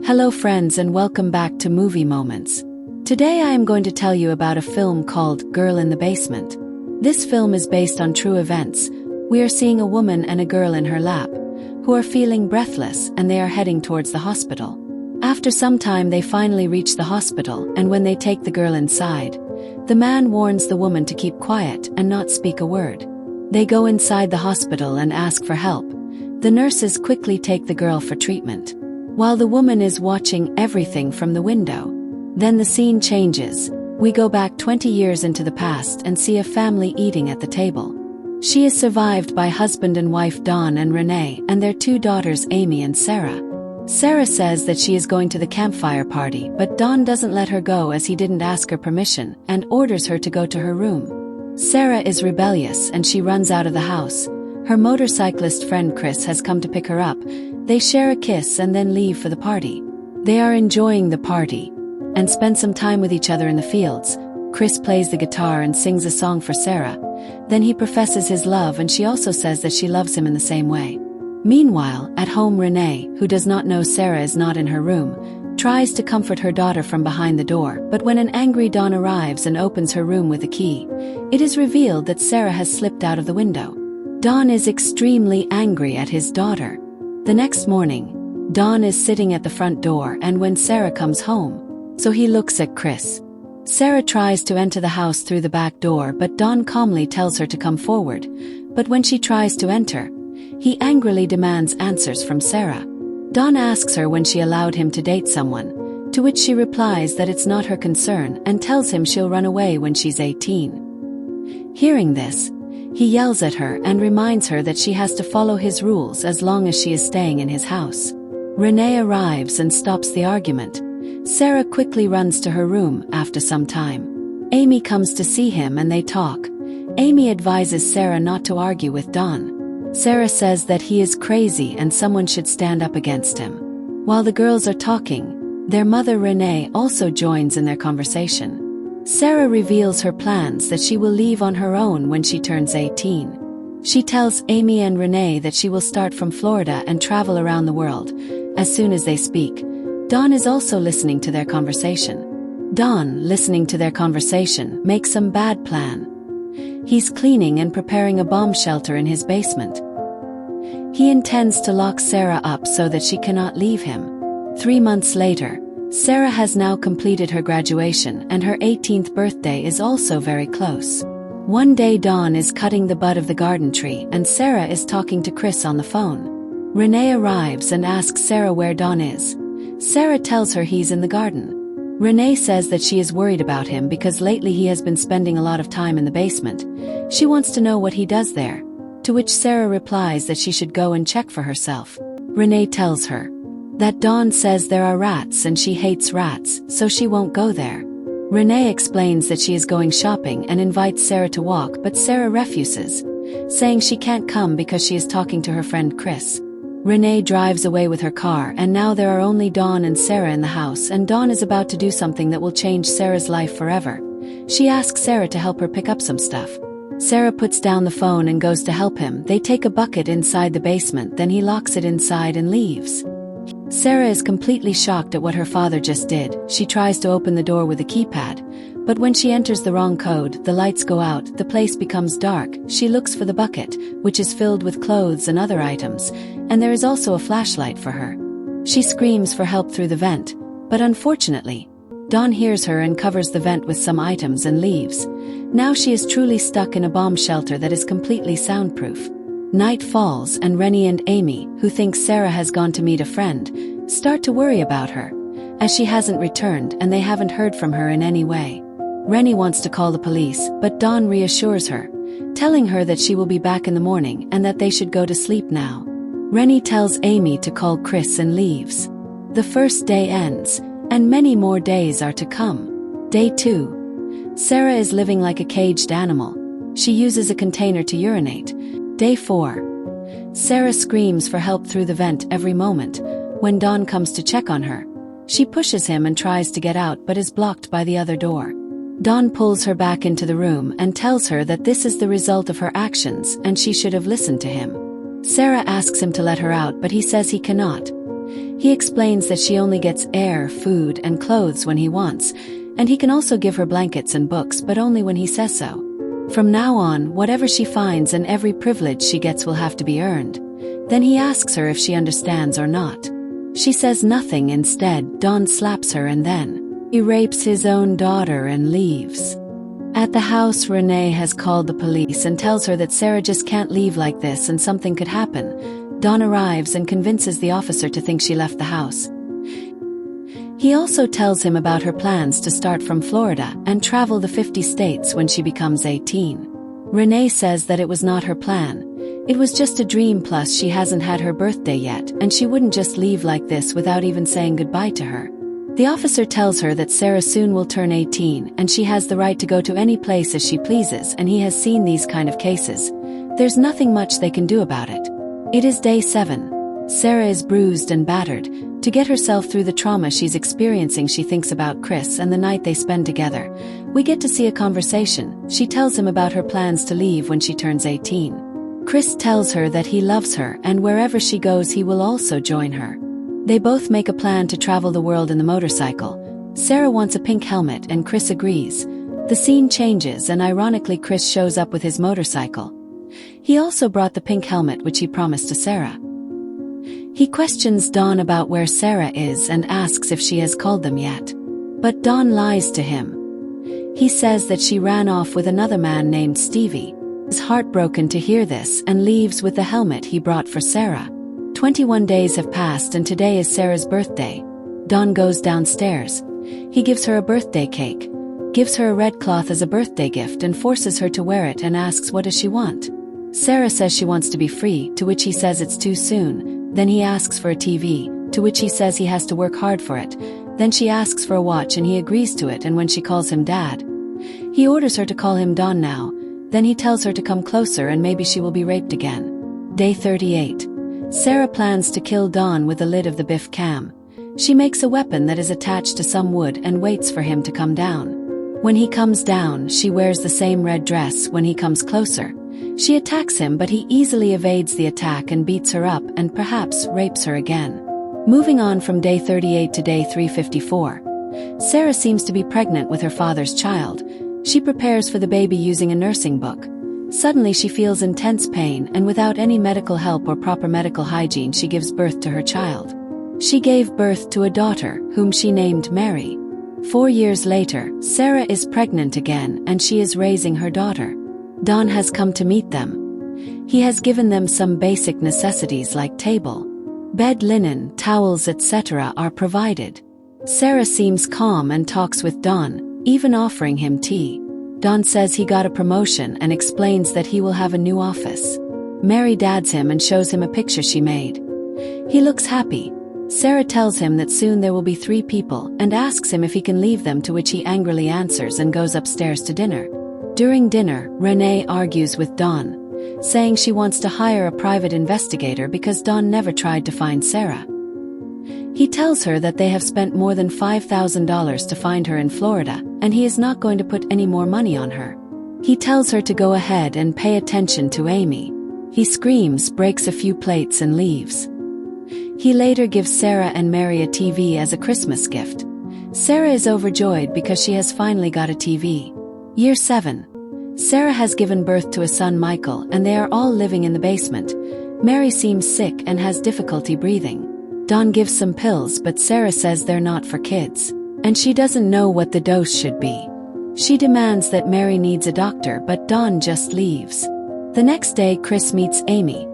Hello friends and welcome back to Movie Moments. Today I am going to tell you about a film called Girl in the Basement. This film is based on true events. We are seeing a woman and a girl in her lap, who are feeling breathless and they are heading towards the hospital. After some time they finally reach the hospital, and when they take the girl inside, the man warns the woman to keep quiet and not speak a word. They go inside the hospital and ask for help. The nurses quickly take the girl for treatment, while the woman is watching everything from the window. Then the scene changes. We go back 20 years into the past and see a family eating at the table. She is survived by husband and wife Dawn and Renee and their two daughters Amy and Sarah. Sarah says that she is going to the campfire party, but Dawn doesn't let her go as he didn't ask her permission and orders her to go to her room. Sarah is rebellious and she runs out of the house. Her motorcyclist friend Chris has come to pick her up. They share a kiss and then leave for the party. They are enjoying the party and spend some time with each other in the fields. Chris plays the guitar and sings a song for Sarah. Then he professes his love and she also says that she loves him in the same way. Meanwhile, at home Renee, who does not know Sarah is not in her room, tries to comfort her daughter from behind the door, but when an angry Dawn arrives and opens her room with a key, it is revealed that Sarah has slipped out of the window. Dawn is extremely angry at his daughter. The next morning, Dawn is sitting at the front door and when Sarah comes home, so he looks at Chris. Sarah tries to enter the house through the back door, but Dawn calmly tells her to come forward. But when she tries to enter, he angrily demands answers from Sarah. Dawn asks her when she allowed him to date someone, to which she replies that it's not her concern and tells him she'll run away when she's 18. Hearing this, he yells at her and reminds her that she has to follow his rules as long as she is staying in his house. Renee arrives and stops the argument. Sarah quickly runs to her room after some time. Amy comes to see him and they talk. Amy advises Sarah not to argue with Dawn. Sarah says that he is crazy and someone should stand up against him. While the girls are talking, their mother Renee also joins in their conversation. Sarah reveals her plans that she will leave on her own when she turns 18. She tells Amy and Renee that she will start from Florida and travel around the world. As soon as they speak, Dawn is also listening to their conversation. Dawn, listening to their conversation, makes some bad plan. He's cleaning and preparing a bomb shelter in his basement. He intends to lock Sarah up so that she cannot leave him. 3 months later, Sarah has now completed her graduation and her 18th birthday is also very close. One day Dawn is cutting the bud of the garden tree and Sarah is talking to Chris on the phone. Renee arrives and asks Sarah where Dawn is. Sarah tells her he's in the garden. Renee says that she is worried about him because lately he has been spending a lot of time in the basement. She wants to know what he does there, to which Sarah replies that she should go and check for herself. Renee tells her that Dawn says there are rats and she hates rats, so she won't go there. Renee explains that she is going shopping and invites Sarah to walk, but Sarah refuses, saying she can't come because she is talking to her friend Chris. Renee drives away with her car and now there are only Dawn and Sarah in the house, and Dawn is about to do something that will change Sarah's life forever. She asks Sarah to help her pick up some stuff. Sarah puts down the phone and goes to help him. They take a bucket inside the basement, then he locks it inside and leaves. Sarah is completely shocked at what her father just did. She tries to open the door with a keypad, but when she enters the wrong code, the lights go out, the place becomes dark. She looks for the bucket, which is filled with clothes and other items, and there is also a flashlight for her. She screams for help through the vent, but unfortunately, Dawn hears her and covers the vent with some items and leaves. Now she is truly stuck in a bomb shelter that is completely soundproof. Night falls and Rennie and Amy, who think Sarah has gone to meet a friend, start to worry about her, as she hasn't returned and they haven't heard from her in any way. Rennie wants to call the police, but Dawn reassures her, telling her that she will be back in the morning and that they should go to sleep now. Rennie tells Amy to call Chris and leaves. The first day ends, and many more days are to come. Day 2. Sarah is living like a caged animal. She uses a container to urinate. Day 4. Sarah screams for help through the vent every moment. When Dawn comes to check on her, she pushes him and tries to get out but is blocked by the other door. Dawn pulls her back into the room and tells her that this is the result of her actions and she should have listened to him. Sarah asks him to let her out, but he says he cannot. He explains that she only gets air, food, and clothes when he wants, and he can also give her blankets and books, but only when he says so. From now on, whatever she finds and every privilege she gets will have to be earned. Then he asks her if she understands or not. She says nothing. Instead, Don slaps her and then he rapes his own daughter and leaves. At the house, Renee has called the police and tells her that Sarah just can't leave like this and something could happen. Don arrives and convinces the officer to think she left the house. He also tells him about her plans to start from Florida and travel the 50 states when she becomes 18. Renee says that it was not her plan. It was just a dream, plus she hasn't had her birthday yet, and she wouldn't just leave like this without even saying goodbye to her. The officer tells her that Sarah soon will turn 18 and she has the right to go to any place as she pleases, and he has seen these kind of cases. There's nothing much they can do about it. It is day 7. Sarah is bruised and battered. To get herself through the trauma she's experiencing, she thinks about Chris and the night they spend together. We get to see a conversation. She tells him about her plans to leave when she turns 18. Chris tells her that he loves her and wherever she goes he will also join her. They both make a plan to travel the world in the motorcycle. Sarah wants a pink helmet and Chris agrees. The scene changes and ironically Chris shows up with his motorcycle. He also brought the pink helmet which he promised to Sarah. He questions Don about where Sarah is and asks if she has called them yet. But Don lies to him. He says that she ran off with another man named Stevie. He is heartbroken to hear this and leaves with the helmet he brought for Sarah. 21 days have passed and today is Sarah's birthday. Don goes downstairs. He gives her a birthday cake, gives her a red cloth as a birthday gift and forces her to wear it and asks what does she want. Sarah says she wants to be free, to which he says it's too soon. Then he asks for a TV, to which he says he has to work hard for it. Then she asks for a watch and he agrees to it, and when she calls him Dad, he orders her to call him Don now. Then he tells her to come closer and maybe she will be raped again. Day 38. Sarah plans to kill Don with the lid of the Biff cam. She makes a weapon that is attached to some wood and waits for him to come down. When he comes down, she wears the same red dress. When he comes closer, she attacks him, but he easily evades the attack and beats her up and perhaps rapes her again. Moving on from day 38 to day 354. Sarah seems to be pregnant with her father's child. She prepares for the baby using a nursing book. Suddenly she feels intense pain and without any medical help or proper medical hygiene she gives birth to her child. She gave birth to a daughter, whom she named Mary. 4 years later, Sarah is pregnant again and she is raising her daughter. Don has come to meet them. He has given them some basic necessities like table, bed, linen, towels, etc. are provided. Sarah seems calm and talks with Don, even offering him tea. Don says he got a promotion and explains that he will have a new office. Mary dads him and shows him a picture she made. He looks happy. Sarah tells him that soon there will be 3 people and asks him if he can leave them, to which he angrily answers and goes upstairs to dinner. During dinner, Renee argues with Don, saying she wants to hire a private investigator because Don never tried to find Sarah. He tells her that they have spent more than $5,000 to find her in Florida, and he is not going to put any more money on her. He tells her to go ahead and pay attention to Amy. He screams, breaks a few plates and leaves. He later gives Sarah and Mary a TV as a Christmas gift. Sarah is overjoyed because she has finally got a TV. Year 7. Sarah has given birth to a son, Michael, and they are all living in the basement. Mary seems sick and has difficulty breathing. Don gives some pills, but Sarah says they're not for kids, and she doesn't know what the dose should be. She demands that Mary needs a doctor, but Don just leaves. The next day, Chris meets Amy.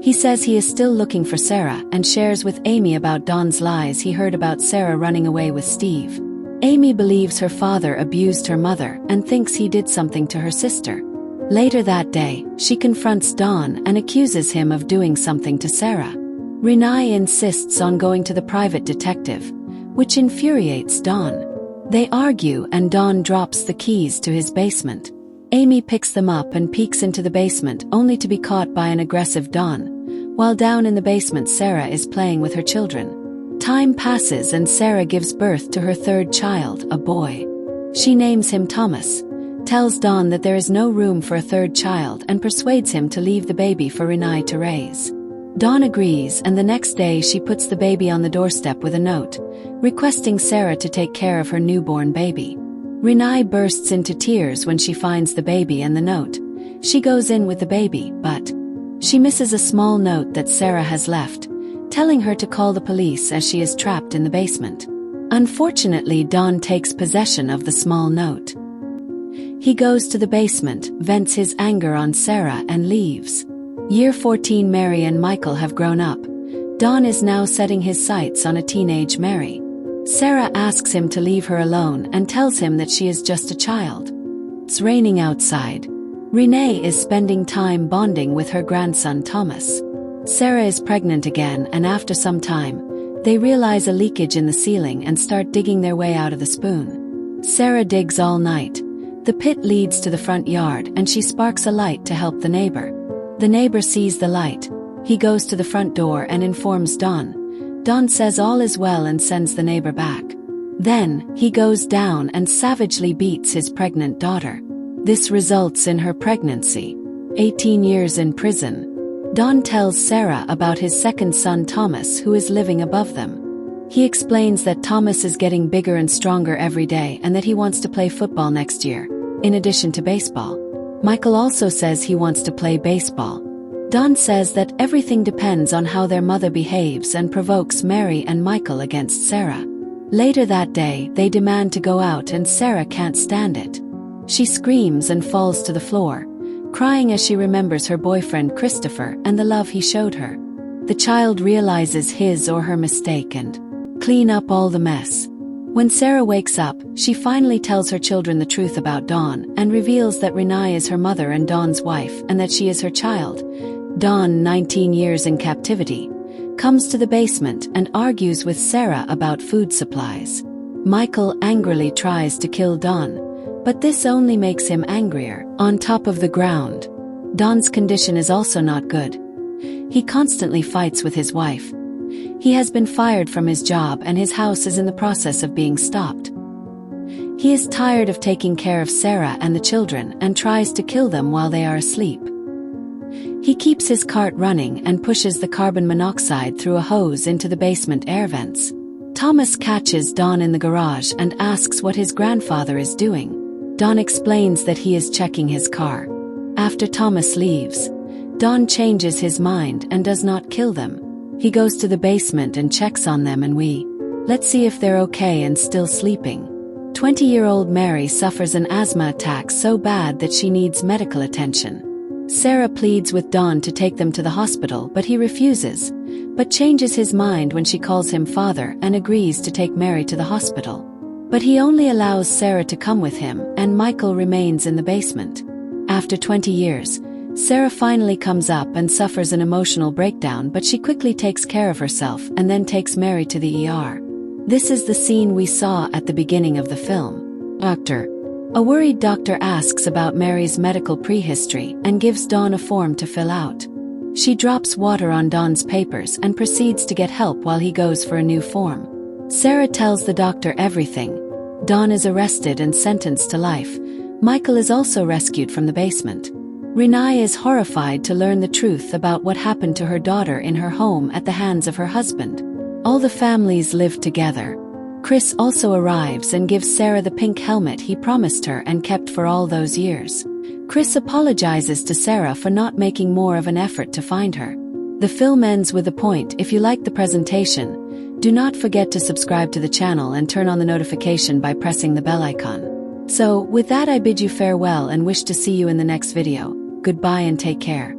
He says he is still looking for Sarah and shares with Amy about Don's lies he heard about Sarah running away with Steve. Amy believes her father abused her mother and thinks he did something to her sister. Later that day, she confronts Don and accuses him of doing something to Sarah. Renee insists on going to the private detective, which infuriates Don. They argue and Don drops the keys to his basement. Amy picks them up and peeks into the basement only to be caught by an aggressive Don. While down in the basement, Sarah is playing with her children. Time passes and Sarah gives birth to her 3rd child, a boy. She names him Thomas, tells Don that there is no room for a 3rd child and persuades him to leave the baby for Renee to raise. Dawn agrees, and the next day she puts the baby on the doorstep with a note, requesting Sarah to take care of her newborn baby. Renai bursts into tears when she finds the baby and the note. She goes in with the baby, but she misses a small note that Sarah has left, telling her to call the police as she is trapped in the basement. Unfortunately, Dawn takes possession of the small note. He goes to the basement, vents his anger on Sarah, and leaves. Year 14. Mary and Michael have grown up. Dawn is now setting his sights on a teenage Mary. Sarah asks him to leave her alone and tells him that she is just a child. It's raining outside. Renee is spending time bonding with her grandson Thomas. Sarah is pregnant again, and after some time, they realize a leakage in the ceiling and start digging their way out of the spoon. Sarah digs all night. The pit leads to the front yard, and she sparks a light to help the neighbor. The neighbor sees the light. He goes to the front door and informs Dawn. Dawn says all is well and sends the neighbor back. Then, he goes down and savagely beats his pregnant daughter. This results in her pregnancy. 18 years in prison. Dawn tells Sarah about his second son Thomas, who is living above them. He explains that Thomas is getting bigger and stronger every day and that he wants to play football next year, in addition to baseball. Michael also says he wants to play baseball. Dawn says that everything depends on how their mother behaves and provokes Mary and Michael against Sarah. Later that day, they demand to go out and Sarah can't stand it. She screams and falls to the floor, crying as she remembers her boyfriend Christopher and the love he showed her. The child realizes his or her mistake and clean up all the mess. When Sarah wakes up, she finally tells her children the truth about Dawn and reveals that Renai is her mother and Dawn's wife and that she is her child. Dawn, 19 years in captivity, comes to the basement and argues with Sarah about food supplies. Michael angrily tries to kill Dawn, but this only makes him angrier. On top of the ground, Dawn's condition is also not good. He constantly fights with his wife. He has been fired from his job and his house is in the process of being stopped. He is tired of taking care of Sarah and the children and tries to kill them while they are asleep. He keeps his cart running and pushes the carbon monoxide through a hose into the basement air vents. Thomas catches Dawn in the garage and asks what his grandfather is doing. Dawn explains that he is checking his car. After Thomas leaves, Dawn changes his mind and does not kill them. He goes to the basement and checks on them, and let's see if they're okay and still sleeping. 20-year-old Mary suffers an asthma attack so bad that she needs medical attention. Sarah pleads with Dawn to take them to the hospital, but he refuses, but changes his mind when she calls him father and agrees to take Mary to the hospital. But he only allows Sarah to come with him, and Michael remains in the basement. After 20 years, Sarah finally comes up and suffers an emotional breakdown, but she quickly takes care of herself and then takes Mary to the ER. This is the scene we saw at the beginning of the film. Doctor. A worried doctor asks about Mary's medical prehistory and gives Dawn a form to fill out. She drops water on Dawn's papers and proceeds to get help while he goes for a new form. Sarah tells the doctor everything. Dawn is arrested and sentenced to life. Michael is also rescued from the basement. Renai is horrified to learn the truth about what happened to her daughter in her home at the hands of her husband. All the families live together. Chris also arrives and gives Sarah the pink helmet he promised her and kept for all those years. Chris apologizes to Sarah for not making more of an effort to find her. The film ends with a point. If you like the presentation, do not forget to subscribe to the channel and turn on the notification by pressing the bell icon. So, with that, I bid you farewell and wish to see you in the next video. Goodbye and take care.